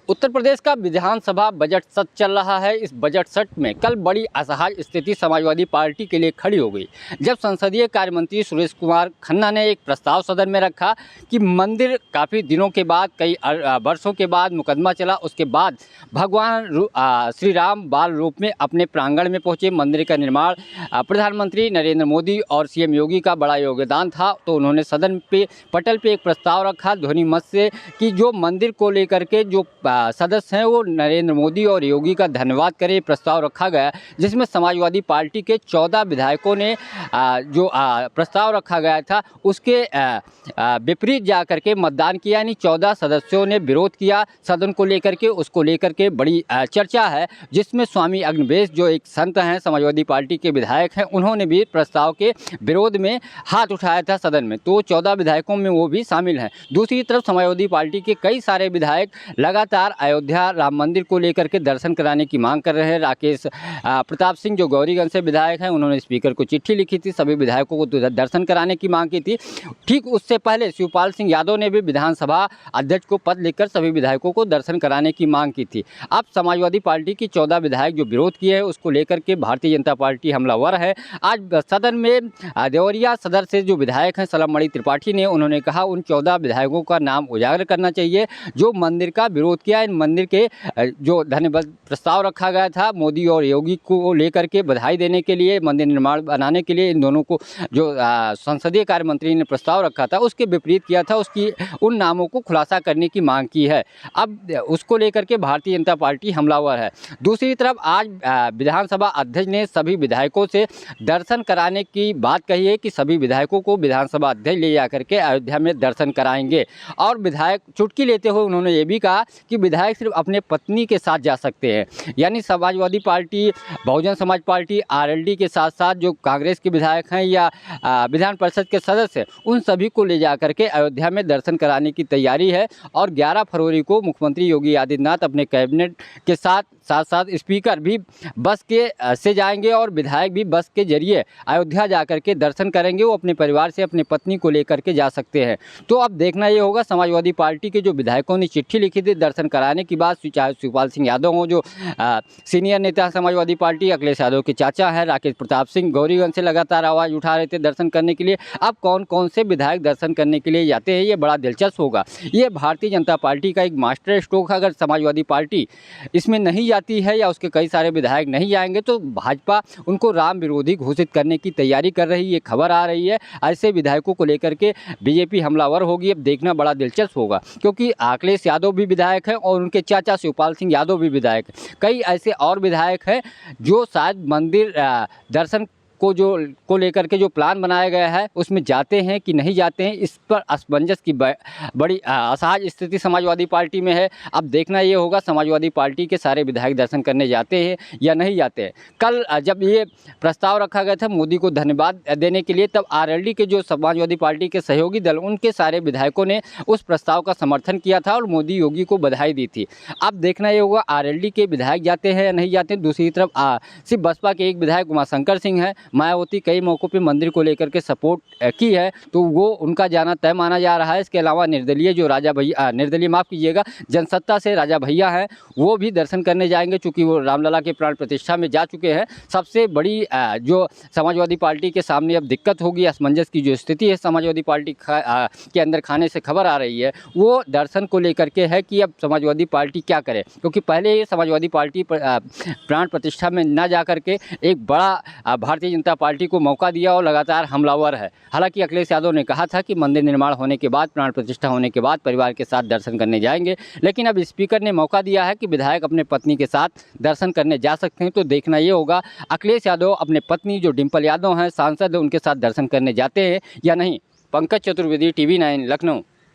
उत्तर प्रदेश का विधानसभा बजट सत्र चल रहा है। इस बजट सत्र में कल बड़ी असहाय स्थिति समाजवादी पार्टी के लिए खड़ी हो गई जब संसदीय कार्य मंत्री सुरेश कुमार खन्ना ने एक प्रस्ताव सदन में रखा कि मंदिर काफ़ी दिनों के बाद, कई वर्षों के बाद मुकदमा चला, उसके बाद भगवान श्री राम बाल रूप में अपने प्रांगण में पहुंचे। मंदिर का निर्माण प्रधानमंत्री नरेंद्र मोदी और सीएम योगी का बड़ा योगदान था। तो उन्होंने सदन पे पटल पे एक प्रस्ताव रखा ध्वनि मत से कि जो मंदिर को लेकर के जो सदस्य हैं वो नरेंद्र मोदी और योगी का धन्यवाद करें। प्रस्ताव रखा गया जिसमें समाजवादी पार्टी के 14 विधायकों ने जो प्रस्ताव रखा गया था उसके विपरीत जाकर के मतदान किया, यानी 14 सदस्यों ने विरोध किया सदन को लेकर के। उसको लेकर के बड़ी चर्चा है जिसमें स्वामी अग्निवेश जो एक संत हैं, समाजवादी पार्टी के विधायक हैं, उन्होंने भी प्रस्ताव के विरोध में हाथ उठाया था सदन में। तो 14 विधायकों में वो भी शामिल हैं। दूसरी तरफ समाजवादी पार्टी के कई सारे विधायक लगातार अयोध्या राम मंदिर को लेकर के दर्शन कराने की मांग कर रहे हैं। राकेश प्रताप सिंह जो गौरीगंज से विधायक हैं, उन्होंने स्पीकर को चिट्ठी लिखी थी, सभी विधायकों को दर्शन कराने की मांग की थी। ठीक उससे पहले शिवपाल सिंह यादव ने भी विधानसभा अध्यक्ष को पत्र लिखकर सभी विधायकों को दर्शन कराने की मांग की थी। अब समाजवादी पार्टी की 14 विधायक जो विरोध किए हैं उसको लेकर के भारतीय जनता पार्टी हमलावर है। आज सदन में देवरिया सदर से जो विधायक हैं सलम त्रिपाठी ने, उन्होंने कहा उन 14 विधायकों का नाम उजागर करना चाहिए जो मंदिर का विरोध किया। इन मंदिर के जो धन्यवाद प्रस्ताव रखा गया था मोदी और योगी को लेकर के बधाई देने के लिए, मंदिर निर्माण बनाने के लिए, इन दोनों को जो संसदीय कार्य मंत्री ने प्रस्ताव रखा था उसके विपरीत किया था, उसकी उन नामों को खुलासा करने की मांग की है। अब उसको लेकर के भारतीय जनता पार्टी हमलावर है। दूसरी तरफ आज विधानसभा अध्यक्ष ने सभी विधायकों से दर्शन कराने की बात कही है कि सभी विधायकों को विधानसभा अध्यक्ष ले जाकर के अयोध्या में दर्शन कराएंगे। और विधायक चुटकी लेते हुए उन्होंने ये भी कहा कि विधायक सिर्फ अपने पत्नी के साथ जा सकते हैं। यानी Samajwadi party, Bahujan Samaj party, RLD के साथ साथ जो कांग्रेस के विधायक हैं या विधान परिषद के सदस्य, उन सभी को ले जाकर के अयोध्या में दर्शन कराने की तैयारी है। और 11 फरवरी को मुख्यमंत्री योगी आदित्यनाथ अपने कैबिनेट के साथ साथ स्पीकर भी बस के से जाएंगे और विधायक भी बस के जरिए अयोध्या जाकर के दर्शन करेंगे। वो अपने परिवार से अपने पत्नी को लेकर के जा सकते हैं। तो अब देखना ये होगा, समाजवादी पार्टी के जो विधायकों ने चिट्ठी लिखी थी दर्शन कराने की बात, चाहे शिवपाल सिंह यादव हो जो सीनियर नेता समाजवादी पार्टी, अखिलेश यादव के चाचा हैं, राकेश प्रताप सिंह गौरीगंज से लगातार आवाज़ उठा रहे थे दर्शन करने के लिए। अब कौन कौन से विधायक दर्शन करने के लिए जाते हैं ये बड़ा दिलचस्प होगा। ये भारतीय जनता पार्टी का एक मास्टर स्ट्रोक है। अगर समाजवादी पार्टी इसमें नहीं जाती है या उसके कई सारे विधायक नहीं जाएंगे तो भाजपा उनको राम विरोधी घोषित करने की तैयारी कर रही है, ये खबर आ रही है। ऐसे विधायकों को लेकर के बीजेपी हमलावर होगी। अब देखना बड़ा दिलचस्प होगा क्योंकि अखिलेश यादव भी विधायक हैं और उनके चाचा शिवपाल सिंह यादव भी विधायक हैं। कई ऐसे और विधायक हैं जो शायद मंदिर दर्शन को लेकर के जो प्लान बनाया गया है उसमें जाते हैं कि नहीं जाते हैं, इस पर असमंजस की बड़ी असहज स्थिति समाजवादी पार्टी में है। अब देखना ये होगा समाजवादी पार्टी के सारे विधायक दर्शन करने जाते हैं या नहीं जाते हैं। कल जब ये प्रस्ताव रखा गया था मोदी को धन्यवाद देने के लिए, तब आरएलडी के जो समाजवादी पार्टी के सहयोगी दल, उनके सारे विधायकों ने उस प्रस्ताव का समर्थन किया था और मोदी योगी को बधाई दी थी। अब देखना ये होगा आरएलडी के विधायक जाते हैं या नहीं जाते हैं। दूसरी तरफ सिर्फ बसपा के एक विधायक उमाशंकर सिंह हैं, मायावती कई मौक़ों पे मंदिर को लेकर के सपोर्ट की है तो वो उनका जाना तय माना जा रहा है। इसके अलावा निर्दलीय जो जनसत्ता से राजा भैया हैं, वो भी दर्शन करने जाएंगे चूँकि वो रामलला के प्राण प्रतिष्ठा में जा चुके हैं। सबसे बड़ी जो समाजवादी पार्टी के सामने अब दिक्कत होगी, असमंजस की जो स्थिति है समाजवादी पार्टी के अंदर खाने से खबर आ रही है, वो दर्शन को लेकर के है कि अब समाजवादी पार्टी क्या करे। क्योंकि पहले ये समाजवादी पार्टी प्राण प्रतिष्ठा में न जा करके एक बड़ा भारतीय जनता पार्टी को मौका दिया और लगातार हमलावर है। हालांकि अखिलेश यादव ने कहा था कि मंदिर निर्माण होने के बाद, प्राण प्रतिष्ठा होने के बाद परिवार के साथ दर्शन करने जाएंगे, लेकिन अब स्पीकर ने मौका दिया है कि विधायक अपने पत्नी के साथ दर्शन करने जा सकते हैं। तो देखना ये होगा अखिलेश यादव अपने पत्नी जो डिम्पल यादव हैं सांसद, उनके साथ दर्शन करने जाते हैं या नहीं। पंकज चतुर्वेदी, TV9 लखनऊ।